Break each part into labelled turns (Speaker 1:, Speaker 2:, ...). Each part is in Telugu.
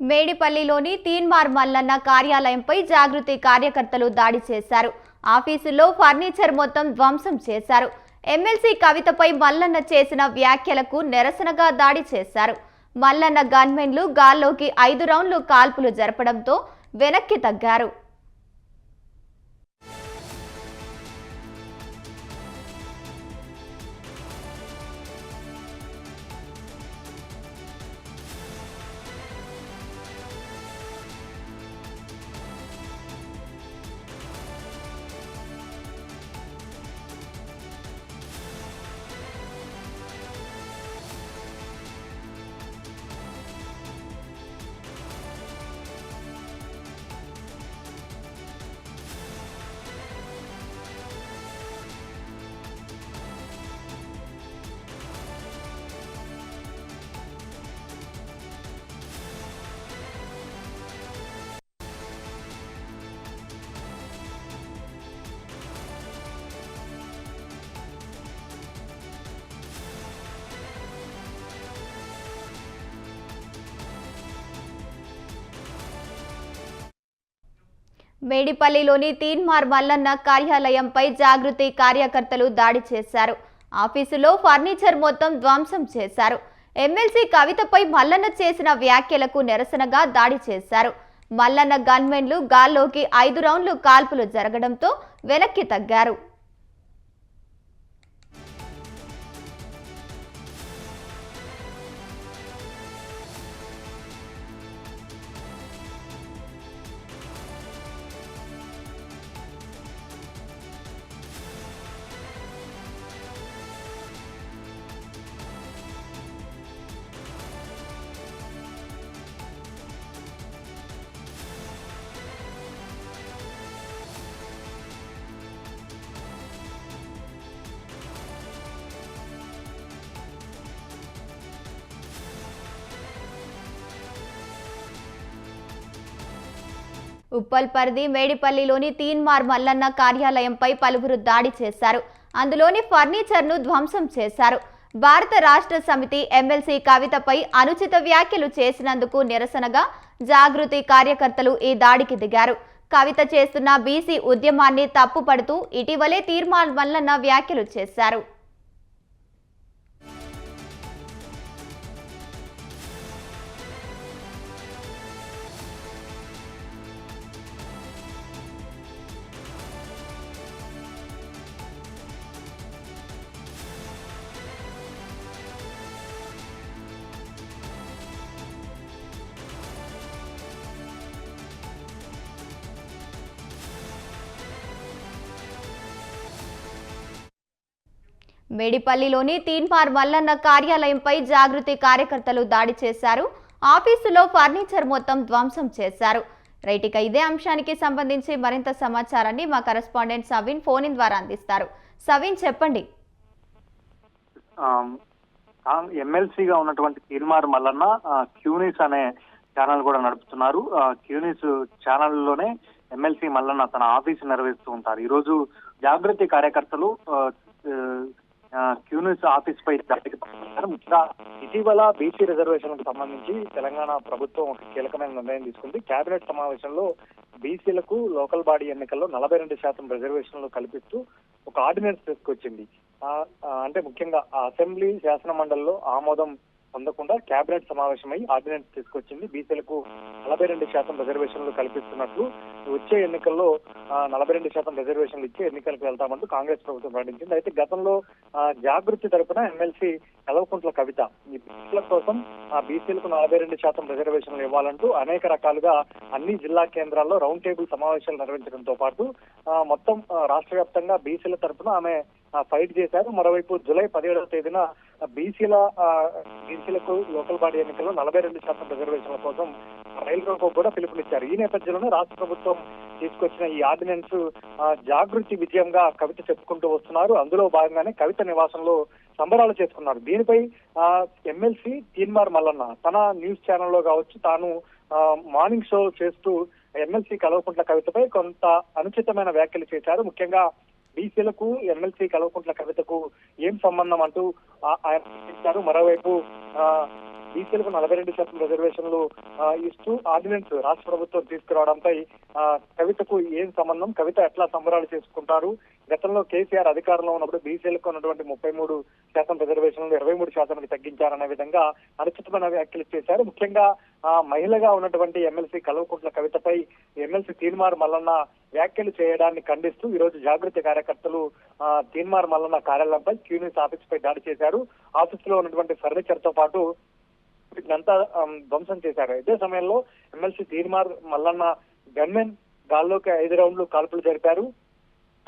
Speaker 1: మేడిపల్లిలోని తీన్మార్ మల్లన్న కార్యాలయంపై జాగృతి కార్యకర్తలు దాడి చేశారు. ఆఫీసులో ఫర్నిచర్ మొత్తం ధ్వంసం చేశారు. ఎమ్మెల్సీ కవితపై మల్లన్న చేసిన వ్యాఖ్యలకు నిరసనగా దాడి చేశారు. మల్లన్న గన్మెన్లు గాల్లోకి 5 రౌండ్లు కాల్పులు జరపడంతో వెనక్కి తగ్గారు. మేడిపల్లిలోని తీన్మార్ మల్లన్న కార్యాలయంపై జాగృతి కార్యకర్తలు దాడి చేశారు. ఆఫీసులో ఫర్నిచర్ మొత్తం ధ్వంసం చేశారు. ఎమ్మెల్సీ కవితపై మల్లన్న చేసిన వ్యాఖ్యలకు నిరసనగా దాడి చేశారు. మల్లన్న గన్మెన్లు గాల్లోకి 5 రౌండ్లు కాల్పులు జరగడంతో వెనక్కి తగ్గారు. ఉప్పల్ పరిధి మేడిపల్లిలోని తీన్మార్ మల్లన్న కార్యాలయంపై పలువురు దాడి చేశారు. అందులోని ఫర్నిచర్ను ధ్వంసం చేశారు. భారత రాష్ట్ర సమితి ఎమ్మెల్సీ కవితపై అనుచిత వ్యాఖ్యలు చేసినందుకు నిరసనగా జాగృతి కార్యకర్తలు ఈ దాడికి దిగారు. కవిత చేస్తున్న బీసీ ఉద్యమాన్ని తప్పుపడుతూ ఇటీవలే తీన్మార్ మల్లన్న వ్యాఖ్యలు చేశారు. మేడిపల్లిలోని తీన్మార్ మల్లన్న కార్యాలయంపై జాగృతి కార్యకర్తలు దాడి చేశారు. ఆఫీసులో ఫర్నిచర్ మొత్తం ధ్వంసం చేశారు. రైట్, ఇదే అంశానికి సంబంధించి మరింత సమాచారాన్ని మా కరెస్పాండెంట్ సవిన్ ఫోన్ ఇన్ ద్వారా అందిస్తారు. సవిన్, చెప్పండి.
Speaker 2: ఎమ్మెల్సీగా ఉన్నటువంటి తీన్మార్ మల్లన్న క్యూనిస్ అనే ఛానల్ కూడా నడుపుతున్నారు. క్యూనిస్ ఛానల్లోనే ఎమ్మెల్సీ మల్లన్న తన ఆఫీసు నిర్వహిస్తూ ఉంటారు. ఈ రోజు జాగృతి కార్యకర్తలు క్యూనిస్ ఆఫీస్ పై దాడికి పాల్పడ్డారు. ముఖ్యంగా ఇటీవల బీసీ రిజర్వేషన్ కు సంబంధించి తెలంగాణ ప్రభుత్వం ఒక కీలకమైన నిర్ణయం తీసుకుంది. కేబినెట్ సమావేశంలో బీసీలకు లోకల్ బాడీ ఎన్నికల్లో 42% రిజర్వేషన్లు కల్పిస్తూ ఒక ఆర్డినెన్స్ తీసుకొచ్చింది. అంటే ముఖ్యంగా అసెంబ్లీ శాసన మండలిలో ఆమోదం పొందకుండా కేబినెట్ సమావేశమై ఆర్డినెన్స్ తీసుకొచ్చింది. బీసీలకు 42% రిజర్వేషన్లు కల్పిస్తున్నట్లు వచ్చే ఎన్నికల్లో 42% రిజర్వేషన్లు ఇచ్చి ఎన్నికలకు వెళ్తామంటూ కాంగ్రెస్ ప్రభుత్వం ప్రకటించింది. అయితే గతంలో జాగృతి తరపున ఎమ్మెల్సీ కల్వకుంట్ల కవిత ఈ బీసీల కోసం బీసీలకు 42% రిజర్వేషన్లు ఇవ్వాలంటూ అనేక రకాలుగా అన్ని జిల్లా కేంద్రాల్లో రౌండ్ టేబుల్ సమావేశాలు నిర్వహించడంతో పాటు మొత్తం రాష్ట్ర వ్యాప్తంగా బీసీల తరపున ఆమె ఫైట్ చేశారు. మరోవైపు జూలై 17వ తేదీన బీసీలకు లోకల్ బాడీ ఎన్నికల్లో 42% రిజర్వేషన్ల కోసం రైలు రోకో కూడా పిలుపునిచ్చారు. ఈ నేపథ్యంలోనే రాష్ట్ర ప్రభుత్వం తీసుకొచ్చిన ఈ ఆర్డినెన్స్ జాగృతి విజయంగా కవిత చెప్పుకుంటూ వస్తున్నారు. అందులో భాగంగానే కవిత నివాసంలో సంబరాలు చేసుకున్నారు. దీనిపై ఎమ్మెల్సీ తీన్మార్ మల్లన్న తన న్యూస్ ఛానల్లో కావచ్చు, తాను మార్నింగ్ షో చేస్తూ ఎమ్మెల్సీ కల్వకుంట్ల కవితపై కొంత అనుచితమైన వ్యాఖ్యలు చేశారు. ముఖ్యంగా బీసీలకు ఎమ్మెల్సీ కల్వకుంట్ల కవితకు ఏం సంబంధం అంటూ ఆయన ప్రశ్నించారు. మరోవైపు బీసీలకు 42% రిజర్వేషన్లు ఇస్తూ ఆర్డినెన్స్ రాష్ట్ర ప్రభుత్వం తీసుకురావడంపై కవితకు ఏం సంబంధం, కవిత ఎట్లా సంబరాలు చేసుకుంటారు, గతంలో కేసీఆర్ అధికారంలో ఉన్నప్పుడు బీసీలకు ఉన్నటువంటి 33% రిజర్వేషన్లు 23%కి తగ్గించారనే విధంగా అనుచితమైన వ్యాఖ్యలు చేశారు. ముఖ్యంగా మహిళగా ఉన్నటువంటి ఎమ్మెల్సీ కల్వకుంట్ల కవితపై ఎమ్మెల్సీ తీన్మార్ మల్లన్న వ్యాఖ్యలు చేయడాన్ని ఖండిస్తూ ఈ రోజు జాగృతి కార్యకర్తలు తీన్మార్ మల్లన్న కార్యాలయంపై క్యూనిస్ ఆఫీస్ పై దాడి చేశారు. ఆఫీస్ లో ఉన్నటువంటి ఫర్నిచర్ తో పాటు వీటినంతా ధ్వంసం చేశారు. ఇదే సమయంలో ఎమ్మెల్సీ తీన్మార్ మల్లన్న గన్మెన్ గాల్లోకి 5 రౌండ్లు కాల్పులు జరిపారు.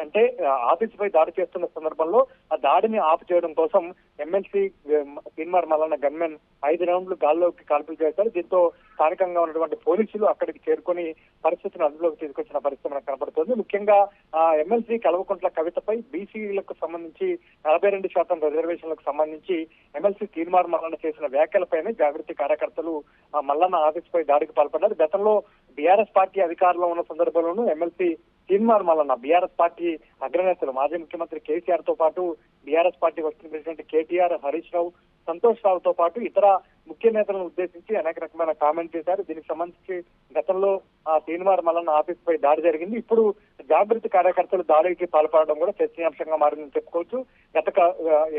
Speaker 2: అంటే ఆఫీస్ పై దాడి చేస్తున్న సందర్భంలో ఆ దాడిని ఆపు చేయడం కోసం ఎమ్మెల్సీ తీన్మార్ మల్లన్న గన్మెన్ 5 రౌండ్లు గాల్లోకి కాల్పులు చేశారు. దీంతో స్థానికంగా ఉన్నటువంటి పోలీసులు అక్కడికి చేరుకొని పరిస్థితిని అదుపులోకి తీసుకొచ్చిన పరిస్థితి మనకు కనబడుతుంది. ముఖ్యంగా ఎమ్మెల్సీ కల్వకుంట్ల కవితపై బీసీలకు సంబంధించి 42% రిజర్వేషన్లకు సంబంధించి ఎమ్మెల్సీ తీన్మార్ మల్లన్న చేసిన వ్యాఖ్యలపైనే జాగృతి కార్యకర్తలు మల్లన్న ఆఫీస్ పై దాడికి పాల్పడ్డారు. గతంలో బీఆర్ఎస్ పార్టీ అధికారంలో ఉన్న సందర్భంలోనూ MLC Teenmar Mallanna BRS party అగ్రనేతలు మాజీ ముఖ్యమంత్రి కేసీఆర్ తో పాటు BRS party working president KTR, Harish Rao, Santosh రావుతో పాటు ఇతర ముఖ్య నేతలను ఉద్దేశించి అనేక రకమైన కామెంట్ చేశారు. దీనికి సంబంధించి గతంలో తీన్మార్ మల్లన్న ఆఫీస్ పై దాడి జరిగింది. ఇప్పుడు జాగృతి కార్యకర్తలు దాడికి పాల్పడడం కూడా చర్చనీయాంశంగా మారిందని చెప్పుకోవచ్చు. గత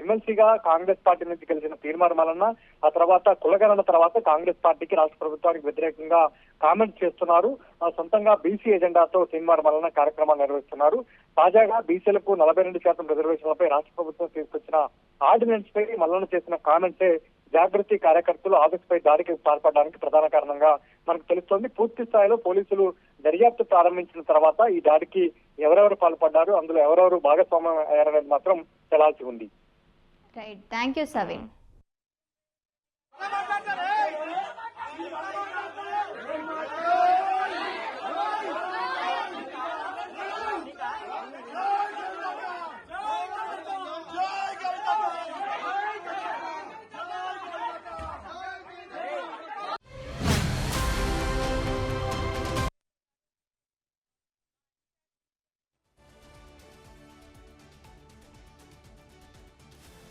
Speaker 2: ఎమ్మెల్సీగా కాంగ్రెస్ పార్టీ నుంచి గెలిచిన తీన్మార్ మల్లన్న ఆ తర్వాత కులగణన తర్వాత కాంగ్రెస్ పార్టీకి రాష్ట్ర ప్రభుత్వానికి వ్యతిరేకంగా కామెంట్ చేస్తున్నారు. సొంతంగా బీసీ ఎజెండాతో తీన్మార్ మల్లన్న కార్యక్రమాలు నిర్వహిస్తున్నారు. తాజాగా బీసీలకు 42% రిజర్వేషన్లపై రాష్ట్ర ప్రభుత్వం తీసుకొచ్చిన ఆర్డినెన్స్ పై మల్లన్న చేసిన కామెంట్సే జాగృతి కార్యకర్తలు ఆఫీస్ పై దాడికి పాల్పడడానికి ప్రధాన కారణంగా మనకు తెలుస్తోంది. పూర్తి స్థాయిలో పోలీసులు దర్యాప్తు ప్రారంభించిన తర్వాత ఈ దాడికి ఎవరెవరు పాల్పడ్డారు, అందులో ఎవరెవరు భాగస్వామ్యం అయ్యారనేది మాత్రం తెలాల్సి ఉంది.
Speaker 1: Right, thank you సవిన్.